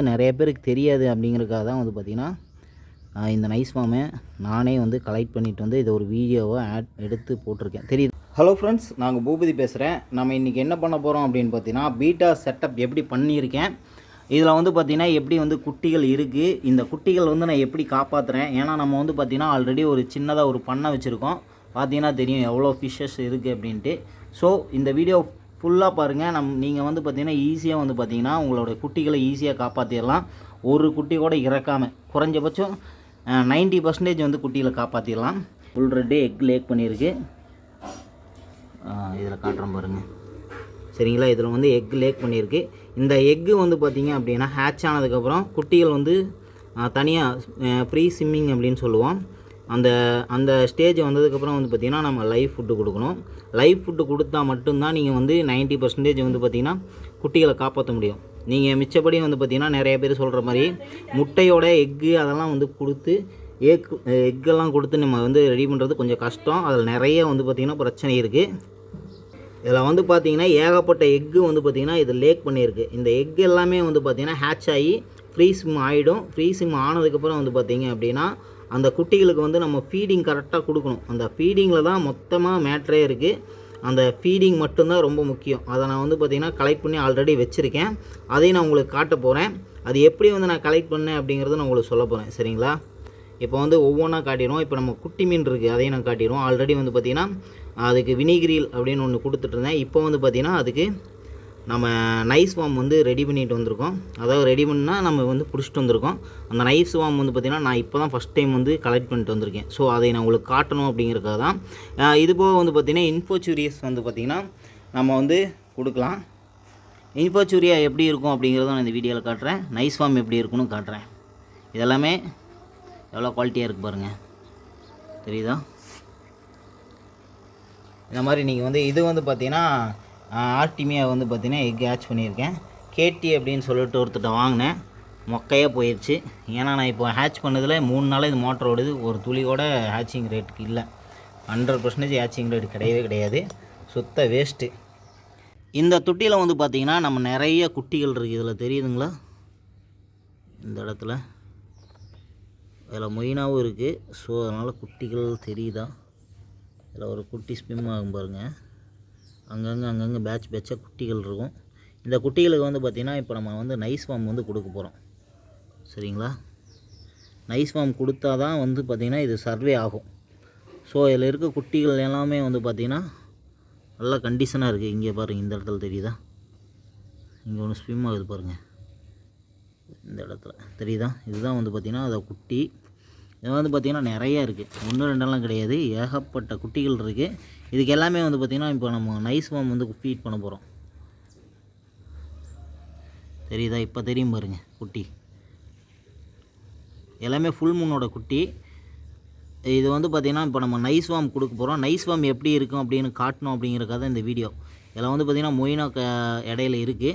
நிறைய பேருக்கு தெரியாது அப்படிங்கிறதுக்காக தான் வந்து பார்த்திங்கன்னா இந்த நைஸ் ஃபார்மை நானே வந்து கலெக்ட் பண்ணிட்டு வந்து இதை ஒரு வீடியோவை எடுத்து போட்டிருக்கேன். தெரியுது? ஹலோ ஃப்ரெண்ட்ஸ், நாங்கள் பூபதி பேசுகிறேன். நம்ம இன்றைக்கி என்ன பண்ண போகிறோம் அப்படின்னு பார்த்தீங்கன்னா, பீட்டா செட்டப் எப்படி பண்ணியிருக்கேன், இதில் வந்து பார்த்திங்கன்னா எப்படி வந்து குட்டிகள் இருக்குது, இந்த குட்டிகள் வந்து நான் எப்படி காப்பாற்றுறேன். ஏன்னா நம்ம வந்து பார்த்திங்கன்னா ஆல்ரெடி ஒரு சின்னதாக ஒரு பண்ணை வச்சுருக்கோம். பார்த்தீங்கன்னா தெரியும் எவ்வளோ ஃபிஷ்ஷஸ் இருக்குது அப்படின்ட்டு. ஸோ இந்த வீடியோ ஃபுல்லாக பாருங்கள். நீங்கள் வந்து பார்த்திங்கன்னா ஈஸியாக வந்து பார்த்திங்கன்னா உங்களோட குட்டிகளை ஈஸியாக காப்பாற்றிடலாம். ஒரு குட்டி கூட இறக்காமல் குறைஞ்சபட்சம் 90% வந்து குட்டிகளை காப்பாற்றிடலாம். ஆல்ரெடி எக் லேக் பண்ணியிருக்கு. இதில் காட்டுறோம் பாருங்கள். சரிங்களா? இதில் வந்து எக் லேக் பண்ணியிருக்கு. இந்த எக்கு வந்து பார்த்திங்க அப்படின்னா ஹேட்ச் ஆனதுக்கப்புறம் குட்டிகள் வந்து தனியாக ஃப்ரீ ஸ்விம்மிங் அப்படின்னு சொல்லுவோம். அந்த ஸ்டேஜ் வந்ததுக்கப்புறம் வந்து பார்த்திங்கன்னா நம்ம லைவ் ஃபுட்டு கொடுக்கணும். லைவ் ஃபுட்டு கொடுத்தா மட்டும்தான் நீங்கள் வந்து 90% வந்து பார்த்திங்கன்னா குட்டிகளை காப்பாற்ற முடியும். நீங்கள் மிச்சப்படி வந்து பார்த்திங்கன்னா நிறைய பேர் சொல்கிற மாதிரி முட்டையோட எக்கு அதெல்லாம் வந்து கொடுத்து எக்கெல்லாம் கொடுத்து நம்ம வந்து ரெடி பண்ணுறது கொஞ்சம் கஷ்டம். அதில் நிறைய வந்து பார்த்திங்கன்னா பிரச்சனை இருக்குது. இதில் வந்து பார்த்திங்கன்னா ஏகப்பட்ட எக்கு வந்து பார்த்திங்கன்னா இது லேக் பண்ணியிருக்கு. இந்த எக் எல்லாமே வந்து பார்த்திங்கன்னா ஹேட்ச் ஆகி ஃப்ரீ ஸ்விம் ஆகிடும். ஃப்ரீ ஸ்விம் ஆனதுக்கப்புறம் வந்து பார்த்திங்க அப்படின்னா அந்த குட்டிகளுக்கு வந்து நம்ம ஃபீடிங் கரெக்டாக கொடுக்கணும். அந்த ஃபீடிங்கில் தான் மொத்தமாக மேட்ரே இருக்குது. அந்த ஃபீடிங் மட்டும்தான் ரொம்ப முக்கியம். அதை நான் வந்து பார்த்திங்கன்னா கலெக்ட் பண்ணி ஆல்ரெடி வச்சுருக்கேன். அதையும் நான் உங்களுக்கு காட்ட போகிறேன். அது எப்படி வந்து நான் கலெக்ட் பண்ணேன் அப்படிங்கிறத நான் உங்களுக்கு சொல்ல போகிறேன். சரிங்களா? இப்போ வந்து ஒவ்வொன்றா காட்டிடுவோம். இப்போ நம்ம குட்டி மீன் இருக்குது, அதையும் நான் காட்டிடுவோம். ஆல்ரெடி வந்து பார்த்திங்கன்னா அதுக்கு வினிகிரில் அப்படின்னு ஒன்று கொடுத்துட்ருந்தேன். இப்போ வந்து பார்த்திங்கன்னா அதுக்கு நம்ம நைஸ் வார்ம் வந்து ரெடி பண்ணிட்டு வந்திருக்கோம். அதாவது ரெடி பண்ணால் நம்ம வந்து பிடிச்சிட்டு வந்திருக்கோம். அந்த நைஸ் வார்ம் வந்து பார்த்திங்கன்னா நான் இப்போ தான் ஃபஸ்ட் டைம் வந்து கலெக்ட் பண்ணிட்டு வந்திருக்கேன். ஸோ அதை நான் உங்களுக்கு காட்டணும் அப்படிங்கிறதுக்காக தான். இது போக வந்து பார்த்திங்கன்னா இன்ஃபோச்சூரியஸ் வந்து பார்த்திங்கன்னா நம்ம வந்து கொடுக்கலாம். இன்ஃபோச்சூரியா எப்படி இருக்கும் அப்படிங்கிறத நான் இந்த வீடியோவில் காட்டுறேன். நைஸ் வார்ம் எப்படி இருக்குன்னு காட்டுறேன். இதெல்லாமே எவ்வளோ குவாலிட்டியாக இருக்குது பாருங்கள். தெரியுதா? இந்த மாதிரி நீங்கள் வந்து இது வந்து பார்த்திங்கன்னா ஆர்டிமியா வந்து பார்த்திங்கன்னா எக் ஹேட்ச் பண்ணியிருக்கேன். கேடி அப்படின்னு சொல்லிட்டு ஒருத்தட்ட வாங்கினேன். மொக்கையாக போயிடுச்சு. ஏன்னா நான் இப்போ ஹேட்ச் பண்ணதில் 3 நாள் இது மோட்டர் ஓடுது. ஒரு துளி கூட ஹேட்சிங் ரேட்டுக்கு இல்லை. 100% ஹேட்சிங் ரேட் கிடையவே கிடையாது. சுத்த வேஸ்ட்டு. இந்த தொட்டியில் வந்து பார்த்திங்கன்னா நம்ம நிறைய குட்டிகள் இருக்குது. இதில் தெரியுதுங்களா? இந்த இடத்துல இதில் மொயினாவும் இருக்குது. ஸோ அதனால் குட்டிகள் தெரியுதா? இதில் ஒரு குட்டி ஸ்விம் ஆகும் பாருங்கள். அங்கங்கே பேட்சாக குட்டிகள் இருக்கும். இந்த குட்டிகளுக்கு வந்து பார்த்திங்கன்னா இப்போ நம்ம வந்து நைஸ் வார்ம் வந்து கொடுக்க போகிறோம். சரிங்களா? நைஸ் வார்ம் கொடுத்தா தான் வந்து பார்த்திங்கன்னா இது சர்வே ஆகும். ஸோ இதில் இருக்க குட்டிகள் எல்லாமே வந்து பார்த்திங்கன்னா நல்ல கண்டிஷனாக இருக்குது. இங்கே பாருங்கள், இந்த இடத்துல தெரியுதா? இங்கே ஒன்று ஸ்விம் ஆகுது பாருங்கள். இந்த இடத்துல தெரியுதா? இதுதான் வந்து பார்த்திங்கன்னா அதை குட்டி. இது வந்து பார்த்திங்கன்னா நிறையா இருக்குது. 1 2 கிடையாது, ஏகப்பட்ட குட்டிகள் இருக்குது. இதுக்கு எல்லாமே வந்து பார்த்திங்கன்னா இப்போ நம்ம நைஸ் வார்ம் வந்து ஃபீட் பண்ண போகிறோம். தெரியுதா? இப்போ தெரியும் பாருங்கள் குட்டி. எல்லாமே ஃபுல் மூனோட குட்டி. இது வந்து பார்த்திங்கன்னா இப்போ நம்ம நைஸ் வார்ம் கொடுக்க போகிறோம். நைஸ் வார்ம் எப்படி இருக்கும் அப்படின்னு காட்டணும் அப்படிங்கிறக்காக இந்த வீடியோ. இதில் வந்து பார்த்திங்கன்னா மொயினா இடையில இருக்குது.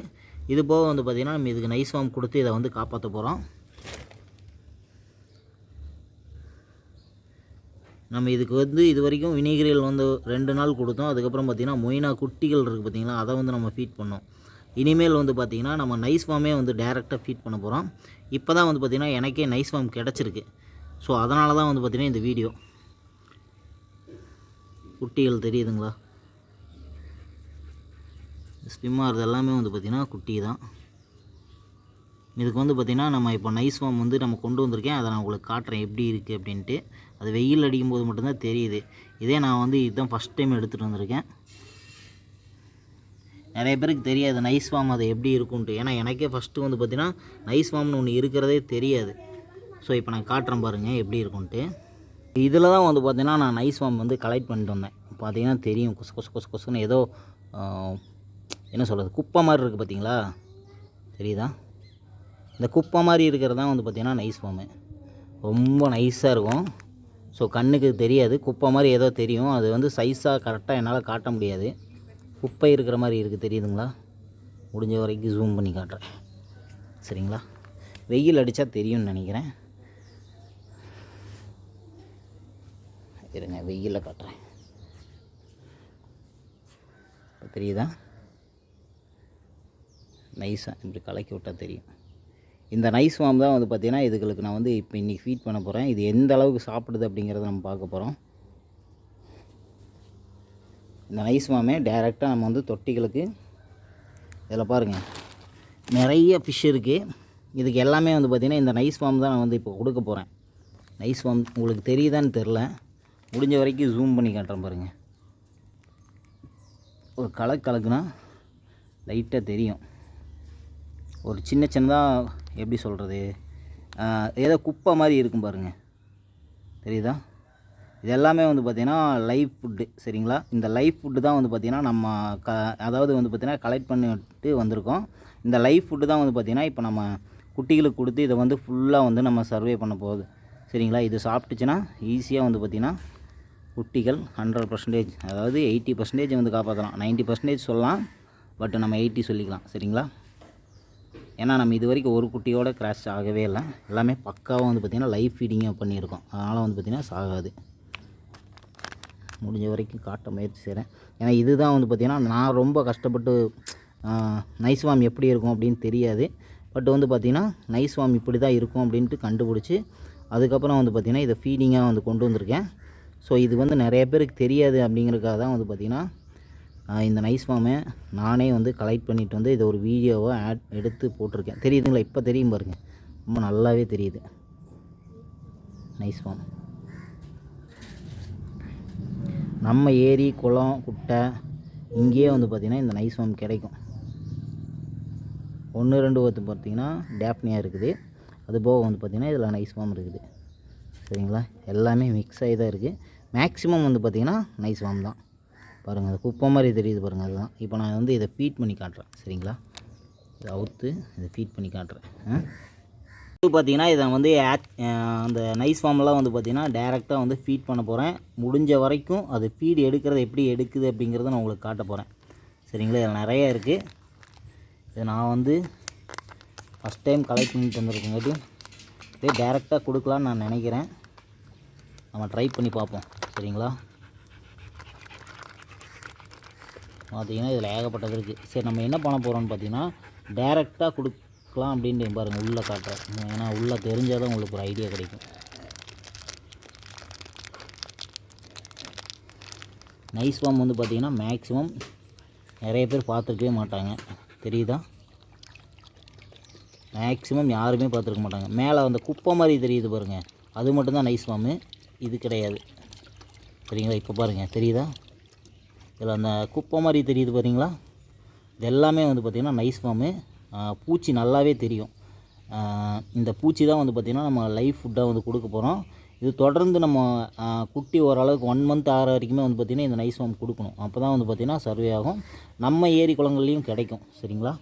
இது போக வந்து பார்த்திங்கன்னா நம்ம இதுக்கு நைஸ் வார்ம் கொடுத்து இதை வந்து காப்பாற்ற போகிறோம். நம்ம இதுக்கு வந்து இது வரைக்கும் வினிகிரில் வந்து 2 நாள் கொடுத்தோம். அதுக்கப்புறம் பார்த்திங்கன்னா மொயினா குட்டிகள் இருக்குது பார்த்திங்களா, அதை வந்து நம்ம ஃபீட் பண்ணோம். இனிமேல் வந்து பார்த்திங்கன்னா நம்ம நைஸ் வார்மே வந்து டைரெக்டாக ஃபீட் பண்ண போகிறோம். இப்போ தான் வந்து பார்த்திங்கன்னா எனக்கே நைஸ் வார்ம் கிடச்சிருக்கு. ஸோ அதனால தான் வந்து பார்த்திங்கன்னா இந்த வீடியோ. குட்டிகள் தெரியுதுங்களா? ஸ்விம் ஆகிறது எல்லாமே வந்து பார்த்திங்கன்னா குட்டி தான். இதுக்கு வந்து பார்த்திங்கன்னா நம்ம இப்போ நைஸ் வார்ம் வந்து நம்ம கொண்டு வந்திருக்கேன். அதை நான் உங்களுக்கு காட்டுறேன் எப்படி இருக்குது அப்படின்ட்டு. அது வெயில் அடிக்கும்போது மட்டும்தான் தெரியுது. இதே நான் வந்து இதுதான் ஃபஸ்ட் டைம் எடுத்துகிட்டு வந்திருக்கேன். நிறைய பேருக்கு தெரியாது நைஸ் வார்ம் அது எப்படி இருக்குன்ட்டு. ஏன்னா எனக்கே ஃபஸ்ட்டு வந்து பார்த்திங்கன்னா நைஸ் வார்ம்னு ஒன்று இருக்கிறதே தெரியாது. ஸோ இப்போ நான் காட்டுறேன் பாருங்கள் எப்படி இருக்குன்ட்டு. இதில் தான் வந்து பார்த்திங்கன்னா நான் நைஸ் வார்ம் வந்து கலெக்ட் பண்ணிட்டு வந்தேன். பார்த்திங்கன்னா தெரியும் கொசுன்னு ஏதோ என்ன சொல்கிறது, குப்பை மாதிரி இருக்குது பார்த்திங்களா? தெரியுதா? இந்த குப்பை மாதிரி இருக்கிறது தான் வந்து பார்த்திங்கன்னா நைஸ் வார்மு. ரொம்ப நைஸாக இருக்கும். ஸோ கண்ணுக்கு தெரியாது, குப்பை மாதிரி ஏதோ தெரியும். அது வந்து சைஸாக கரெக்டாக என்னால் காட்ட முடியாது. குப்பை இருக்கிற மாதிரி இருக்குது, தெரியுதுங்களா? முடிஞ்ச வரைக்கும் ஜூம் பண்ணி காட்டுறேன். சரிங்களா? வெயில் அடித்தா தெரியும்னு நினைக்கிறேன். இருங்க, வெயிலில் காட்டுறேன். தெரியுதா? நைஸாக இப்படி கலக்கி விட்டால் தெரியும். இந்த நைஸ் ஃபார்ம் தான் வந்து பார்த்திங்கன்னா இதுகளுக்கு நான் வந்து இப்போ இன்றைக்கி ஃபீட் பண்ண போகிறேன். இது எந்த அளவுக்கு சாப்பிடுது அப்படிங்கிறத நம்ம பார்க்க போகிறோம். இந்த நைஸ் ஃபார்மே டைரெக்டாக நம்ம வந்து தொட்டிகளுக்கு இதில் பாருங்கள் நிறைய ஃபிஷ் இருக்குது. இதுக்கு எல்லாமே வந்து பார்த்திங்கன்னா இந்த நைஸ் ஃபார்ம் தான் நான் வந்து இப்போ கொடுக்க போகிறேன். நைஸ் ஃபார்ம் உங்களுக்கு தெரியுதான்னு தெரில, முடிஞ்ச வரைக்கும் ஜூம் பண்ணி காட்டுறேன் பாருங்கள். ஒரு கலக்குனா லைட்டாக தெரியும். ஒரு சின்னதாக எப்படி சொல்கிறது, ஏதோ குப்பை மாதிரி இருக்கும் பாருங்கள், தெரியுதா? இது எல்லாமே வந்து பார்த்திங்கன்னா லைவ் ஃபுட்டு. சரிங்களா? இந்த லைவ் ஃபுட்டு தான் வந்து பார்த்திங்கன்னா நம்ம அதாவது வந்து பார்த்திங்கன்னா கலெக்ட் பண்ணிட்டு வந்திருக்கோம். இந்த லைவ் ஃபுட்டு தான் வந்து பார்த்திங்கன்னா இப்போ நம்ம குட்டிகளுக்கு கொடுத்து இதை வந்து ஃபுல்லாக வந்து நம்ம சர்வே பண்ண போகுது. சரிங்களா? இது சாப்பிட்டுச்சுன்னா ஈஸியாக வந்து பார்த்திங்கன்னா குட்டிகள் 100%, அதாவது 80% வந்து காப்பாற்றலாம். 90% சொல்லலாம், பட் நம்ம 80 சொல்லிக்கலாம். சரிங்களா? ஏன்னா நம்ம இது வரைக்கும் ஒரு குட்டியோட கிராஷ் ஆகவே இல்லை. எல்லாமே பக்காவாக வந்து பார்த்திங்கன்னா லைவ் ஃபீடிங்காக பண்ணியிருக்கோம். அதனால் வந்து பார்த்திங்கன்னா சாகாது. முடிஞ்ச வரைக்கும் காட்ட முயற்சி செய்கிறேன். ஏன்னா இதுதான் வந்து பார்த்திங்கன்னா நான் ரொம்ப கஷ்டப்பட்டு நைஸ் ஃபார்ம் எப்படி இருக்கும் அப்படின்னு தெரியாது. பட் வந்து பார்த்திங்கன்னா நைஸ் ஃபார்ம் இப்படி தான் இருக்கும் அப்படின்ட்டு கண்டுபிடிச்சி அதுக்கப்புறம் வந்து பார்த்திங்கன்னா இதை ஃபீடிங்காக வந்து கொண்டு வந்திருக்கேன். ஸோ இது வந்து நிறைய பேருக்கு தெரியாது அப்படிங்கிறதுக்காக தான் வந்து பார்த்திங்கன்னா இந்த நைஸ் ஃபார்மை நானே வந்து கலெக்ட் பண்ணிவிட்டு வந்து இதை ஒரு வீடியோவை எடுத்து போட்டிருக்கேன். தெரியுதுங்களா? இப்போ தெரியும் பாருங்கள், ரொம்ப நல்லாவே தெரியுது நைஸ் ஃபார்ம். நம்ம ஏரி குளம் குட்டை இங்கேயே வந்து பார்த்திங்கன்னா இந்த நைஸ் ஃபார்ம் கிடைக்கும். 1-2 ஒருத்து பார்த்திங்கன்னா டேப்னியா இருக்குது. அது போக வந்து பார்த்திங்கன்னா இதில் நைஸ் ஃபார்ம் இருக்குது. சரிங்களா? எல்லாமே மிக்ஸ் ஆகி தான் இருக்குது. மேக்ஸிமம் வந்து பார்த்திங்கன்னா நைஸ் ஃபார்ம் தான். பாருங்கள், அது குப்பை மாதிரி தெரியுது பாருங்கள். அதுதான் இப்போ நான் வந்து இதை ஃபீட் பண்ணி காட்டுறேன். சரிங்களா? இதை அவுத்து இதை ஃபீட் பண்ணி காட்டுறேன். இது பார்த்திங்கன்னா இதை வந்து அந்த நைஸ் ஃபார்ம்லாம் வந்து பார்த்திங்கன்னா டைரெக்டாக வந்து ஃபீட் பண்ண போகிறேன். முடிஞ்ச வரைக்கும் அது ஃபீட் எடுக்கிறத எப்படி எடுக்குது அப்படிங்கிறத நான் உங்களுக்கு காட்ட போகிறேன். சரிங்களா? இதில் நிறையா இருக்குது. இதை நான் வந்து ஃபஸ்ட் டைம் கலெக்ட் பண்ணிட்டு வந்திருக்கங்காட்டி இதே டைரெக்டாக கொடுக்கலான்னு நான் நினைக்கிறேன். நம்ம ட்ரை பண்ணி பார்ப்போம். சரிங்களா? பார்த்திங்கன்னா இதில் ஏகப்பட்டது இருக்குது. சரி, நம்ம என்ன பண்ண போகிறோம்னு பார்த்திங்கன்னா டைரெக்டாக கொடுக்கலாம் அப்படின்ட்டு பாருங்கள் உள்ளே காட்டுறேன். ஏன்னா உள்ளே தெரிஞ்சால் தான் உங்களுக்கு ஒரு ஐடியா கிடைக்கும். நைஸ் ஃபார்ம் வந்து பார்த்திங்கன்னா மேக்ஸிமம் நிறைய பேர் பார்த்துருக்கவே மாட்டாங்க. தெரியுதா? மேக்ஸிமம் யாருமே பார்த்துருக்க மாட்டாங்க. மேலே அந்த குப்பை மாதிரி தெரியுது பாருங்கள், அது மட்டும்தான் நைஸ் ஃபார்மு. இது கிடையாது. சரிங்களா? இப்போ பாருங்கள், தெரியுதா? இதில் அந்த குப்பை மாதிரி தெரியுது பாருங்களா? இது எல்லாமே வந்து பார்த்திங்கன்னா நைஸ் ஃபார்மு. பூச்சி நல்லாவே தெரியும். இந்த பூச்சி தான் வந்து பார்த்திங்கன்னா நம்ம லைவ் ஃபுட்டாக வந்து கொடுக்க போகிறோம். இது தொடர்ந்து நம்ம குட்டி ஓரளவுக்கு 1 மந்த் ஆகிற வரைக்குமே வந்து பார்த்திங்கன்னா இந்த நைஸ் ஃபார்ம் கொடுக்கணும். அப்போ தான் வந்து பார்த்திங்கன்னா சர்வே ஆகும். நம்ம ஏரி குளங்கள்லேயும் கிடைக்கும். சரிங்களா?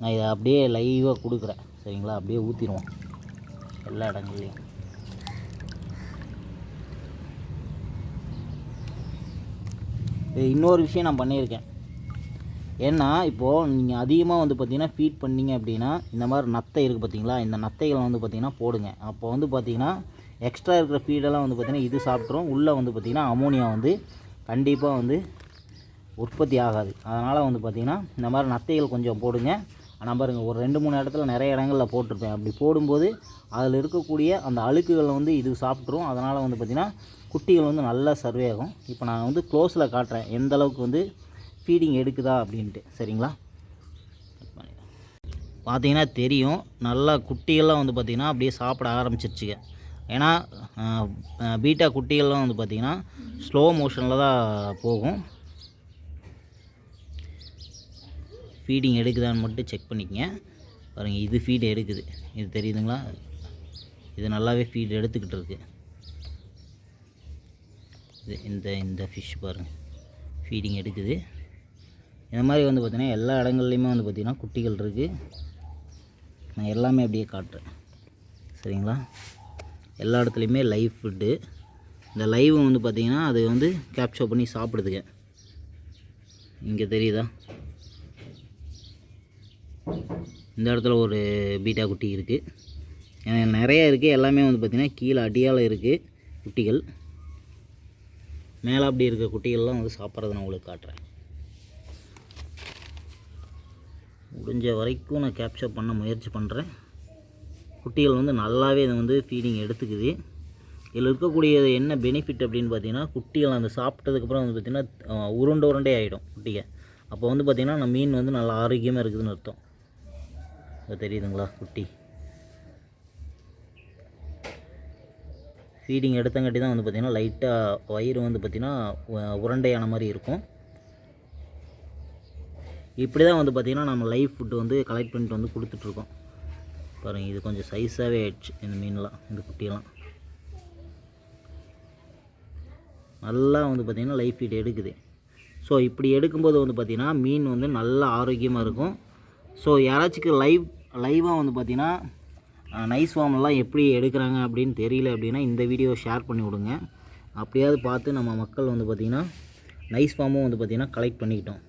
நான் இதை அப்படியே லைவாக கொடுக்குறேன். சரிங்களா? அப்படியே ஊற்றிடுவோம் எல்லா இடங்கள்லையும். இன்னொரு விஷயம் நான் பண்ணியிருக்கேன். ஏன்னா இப்போது நீங்கள் அதிகமாக வந்து பார்த்திங்கன்னா ஃபீட் பண்ணிங்க அப்படின்னா இந்த மாதிரி நத்தை இருக்குது பார்த்திங்களா, இந்த நத்தைகளை வந்து பார்த்திங்கன்னா போடுங்க. அப்போ வந்து பார்த்திங்கன்னா எக்ஸ்ட்ரா இருக்கிற ஃபீடெல்லாம் வந்து பார்த்திங்கன்னா இது சாப்பிட்ரும். உள்ளே வந்து பார்த்திங்கன்னா அமோனியா வந்து கண்டிப்பாக வந்து உற்பத்தி ஆகாது. அதனால் வந்து பார்த்திங்கன்னா இந்த மாதிரி நத்தைகள் கொஞ்சம் போடுங்க. ஆனால் பாருங்கள், ஒரு 2-3 இடத்துல நிறைய இடங்களில் போட்டிருப்பேன். அப்படி போடும்போது அதில் இருக்கக்கூடிய அந்த அழுக்குகளை வந்து இது சாப்பிட்ரும். அதனால் வந்து பார்த்திங்கன்னா குட்டிகள் வந்து நல்லா சர்வே ஆகும். இப்போ நான் வந்து க்ளோஸில் காட்டுறேன் எந்த அளவுக்கு வந்து ஃபீடிங் எடுக்குதா அப்படின்ட்டு. சரிங்களா? பார்த்திங்கன்னா தெரியும், நல்லா குட்டிகள்லாம் வந்து பார்த்திங்கன்னா அப்படியே சாப்பிட ஆரம்பிச்சிருச்சுங்க. ஏன்னா பீட்டா குட்டிகள்லாம் வந்து பார்த்திங்கன்னா ஸ்லோ மோஷனில் தான் போகும். ஃபீடிங் எடுக்குதான்னு மட்டும் செக் பண்ணிக்கங்க. பாருங்கள், இது ஃபீடு எடுக்குது. இது தெரியுதுங்களா? இது நல்லாவே ஃபீடு எடுத்துக்கிட்டு இருக்குது. இது இந்த ஃபிஷ் பாருங்கள் ஃபீடிங் எடுக்குது. இந்த மாதிரி வந்து பார்த்திங்கன்னா எல்லா இடங்கள்லையுமே வந்து பார்த்திங்கன்னா குட்டிகள் இருக்குது. நான் எல்லாமே அப்படியே காட்டுறேன். சரிங்களா? எல்லா இடத்துலையுமே லைவ் ஃபுட்டு. இந்த லைவ் வந்து பார்த்திங்கன்னா அது வந்து கேப்சர் பண்ணி சாப்பிடுதுங்க. இங்கே தெரியுதா? இந்த இடத்துல ஒரு பீட்டா குட்டி இருக்குது. நிறையா இருக்குது. எல்லாமே வந்து பார்த்திங்கன்னா கீழே அடியால் இருக்குது குட்டிகள். மேலே அப்படி இருக்க குட்டிகள்லாம் வந்து சாப்பிட்றத நான் உங்களுக்கு காட்டுறேன். முடிஞ்ச வரைக்கும் நான் கேப்சர் பண்ண முயற்சி பண்ணுறேன். குட்டிகள் வந்து நல்லாவே இதை வந்து ஃபீடிங் எடுத்துக்குது. இதில் இருக்கக்கூடிய என்ன பெனிஃபிட் அப்படின்னு பார்த்தீங்கன்னா, குட்டிகள் அந்த சாப்பிட்டதுக்கப்புறம் வந்து பார்த்திங்கன்னா உருண்டை ஆகிடும் குட்டிகள். அப்போ வந்து பார்த்திங்கன்னா நம்ம மீன் வந்து நல்லா ஆரோக்கியமாக இருக்குதுன்னு அர்த்தம். அது தெரியுதுங்களா? குட்டி ஃபீடிங் எடுத்தங்காட்டி தான் வந்து பார்த்திங்கன்னா லைட்டாக வயிறு வந்து பார்த்திங்கன்னா உருண்டையான மாதிரி இருக்கும். இப்படி தான் வந்து பார்த்திங்கன்னா நம்ம லைவ் ஃபுட்டு வந்து கலெக்ட் பண்ணிட்டு வந்து கொடுத்துட்ருக்கோம். பாருங்கள், இது கொஞ்சம் சைஸாகவே ஆயிடுச்சு இந்த மீன்லாம், இந்த குட்டியெல்லாம் நல்லா வந்து பார்த்திங்கன்னா லைவ் ஃபீட் எடுக்குது. ஸோ இப்படி எடுக்கும்போது வந்து பார்த்திங்கன்னா மீன் வந்து நல்லா ஆரோக்கியமாக இருக்கும். ஸோ யாராச்சும் லைவாக வந்து பார்த்திங்கன்னா நைஸ் ஃபார்ம்லாம் எப்படி எடுக்கிறாங்க அப்படின்னு தெரியல அப்படின்னா இந்த வீடியோ ஷேர் பண்ணி விடுங்க. அப்படியாவது பார்த்து நம்ம மக்கள் வந்து பார்த்திங்கன்னா நைஸ் ஃபார்மும் வந்து பார்த்திங்கன்னா கலெக்ட் பண்ணிக்கிட்டோம்.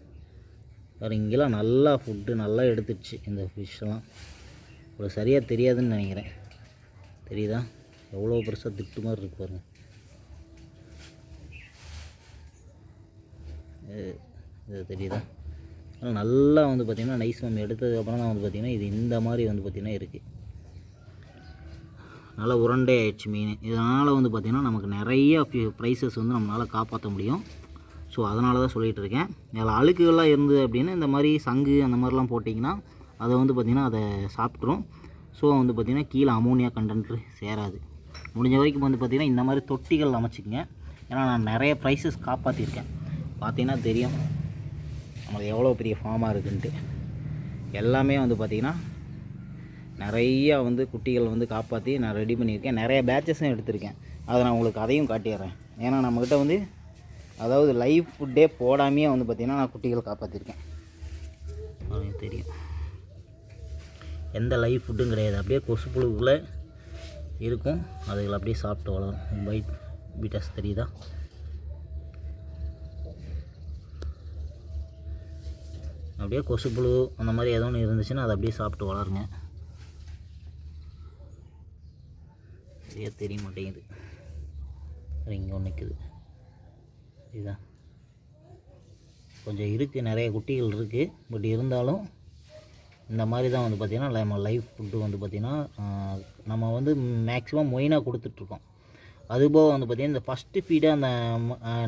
வேறு இங்கெல்லாம் நல்லா ஃபுட்டு நல்லா எடுத்துடுச்சு. இந்த ஃபிஷ்ஷெல்லாம் ஒரு சரியாக தெரியாதுன்னு நினைக்கிறேன். தெரியுதா? எவ்வளோ பெருசாக திட்டு மாதிரி இருக்கு பாருங்க. இது தெரியுதா? நல்லா வந்து பார்த்திங்கன்னா நைஸ் ஃபார்ம் எடுத்ததுக்கப்புறம் தான் வந்து பார்த்திங்கன்னா இது இந்த மாதிரி வந்து பார்த்திங்கன்னா இருக்குது. நல்லா உருண்டை ஆயிடுச்சு மீன். இதனால் வந்து பார்த்திங்கன்னா நமக்கு நிறைய ப்ரைஸஸ் வந்து நம்மளால் காப்பாற்ற முடியும். ஸோ அதனால தான் சொல்லிகிட்டு இருக்கேன். அதில் அழுக்குகள்லாம் இருந்தது அப்படின்னு இந்த மாதிரி சங்கு அந்த மாதிரிலாம் போட்டிங்கன்னா அதை வந்து பார்த்திங்கன்னா அதை சாப்பிட்ரும். ஸோ வந்து பார்த்திங்கன்னா கீழே அமோனியா கண்டென்ட் சேராது. முடிஞ்ச வரைக்கும் வந்து பார்த்திங்கன்னா இந்த மாதிரி தொட்டிகள் அமைச்சிக்கங்க. ஏன்னா நான் நிறைய ப்ரைஸஸ் காப்பாற்றிருக்கேன். பார்த்திங்கன்னா தெரியும் நமக்கு எவ்வளோ பெரிய ஃபார்மாக இருக்குன்ட்டு. எல்லாமே வந்து பார்த்திங்கன்னா நிறையா வந்து குட்டிகள் வந்து காப்பாற்றி நான் ரெடி பண்ணியிருக்கேன். நிறைய பேட்சஸும் எடுத்திருக்கேன். அதை நான் உங்களுக்கு அதையும் காட்டிடுறேன். ஏன்னா நம்மக்கிட்ட வந்து அதாவது லைவ் ஃபுட்டே போடாமையே வந்து பார்த்திங்கன்னா நான் குட்டிகள் காப்பாற்றிருக்கேன். அது தெரியும், எந்த லைவ் ஃபுட்டும் கிடையாது. அப்படியே கொசு புழுக்குள்ளே இருக்கும், அதுகளை அப்படியே சாப்பிட்டு வளரும். பீட்டாஸ் தெரியுதா? அப்படியே கொசு புழு அந்த மாதிரி ஏதோ ஒன்று இருந்துச்சுன்னா அதை அப்படியே சாப்பிட்டு வளருங்க. சரியாக தெரிய மாட்டேங்குது. இங்கே ஒன்று நிற்குது, இதுதான் கொஞ்சம் இருக்குது, நிறைய குட்டிகள் இருக்குது. பட் இருந்தாலும் இந்த மாதிரி தான் வந்து பார்த்திங்கன்னா நம்ம லைவ் ஃபுட்டு வந்து பார்த்திங்கன்னா நம்ம வந்து மேக்ஸிமம் மொயினாக கொடுத்துட்ருக்கோம். அதுபோக வந்து பார்த்திங்கன்னா இந்த ஃபஸ்ட்டு ஃபீடை அந்த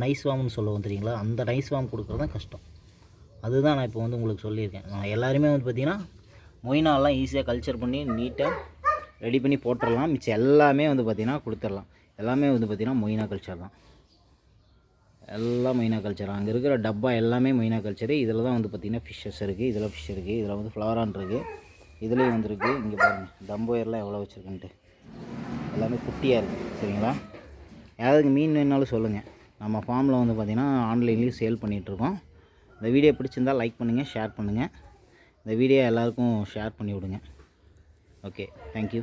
நைஸ் ஃபார்ம்னு சொல்லுவோம் தெரியுங்களா, அந்த நைஸ் ஃபார்ம் கொடுக்குறது தான் கஷ்டம். அதுதான் நான் இப்போ வந்து உங்களுக்கு சொல்லியிருக்கேன். நான் எல்லாருமே வந்து பார்த்திங்கன்னா மொயினாலாம் ஈஸியாக கல்ச்சர் பண்ணி நீட்டாக ரெடி பண்ணி போட்டுடலாம். மிச்சம் எல்லாமே வந்து பார்த்திங்கன்னா கொடுத்துடலாம். எல்லாமே வந்து பார்த்திங்கன்னா மொயினா கல்ச்சர் தான். எல்லாம் மொயினா கல்ச்சர். அங்கே இருக்கிற டப்பா எல்லாமே மொயினா கல்ச்சரு. இதில் தான் வந்து பார்த்திங்கன்னா ஃபிஷ்ஷஸ் இருக்குது, இதில் ஃபிஷ் இருக்குது, இதில் வந்து ஃப்ளவரான் இருக்குது, இதுலேயும் வந்துருக்கு. இங்கே பாருங்கள் தம்போயர்லாம் எவ்வளோ வச்சுருக்குன்ட்டு. எல்லாமே குட்டியாக இருக்குது. சரிங்களா? யாராவது மீன் வேணாலும் சொல்லுங்கள். நம்ம ஃபார்மில் வந்து பார்த்திங்கன்னா ஆன்லைன்லேயும் சேல் பண்ணிகிட்ருக்கோம். இந்த வீடியோ பிடிச்சிருந்தால் லைக் பண்ணுங்கள், ஷேர் பண்ணுங்கள். இந்த வீடியோ எல்லாருக்கும் ஷேர் பண்ணி விடுங்க. Okay, thank you.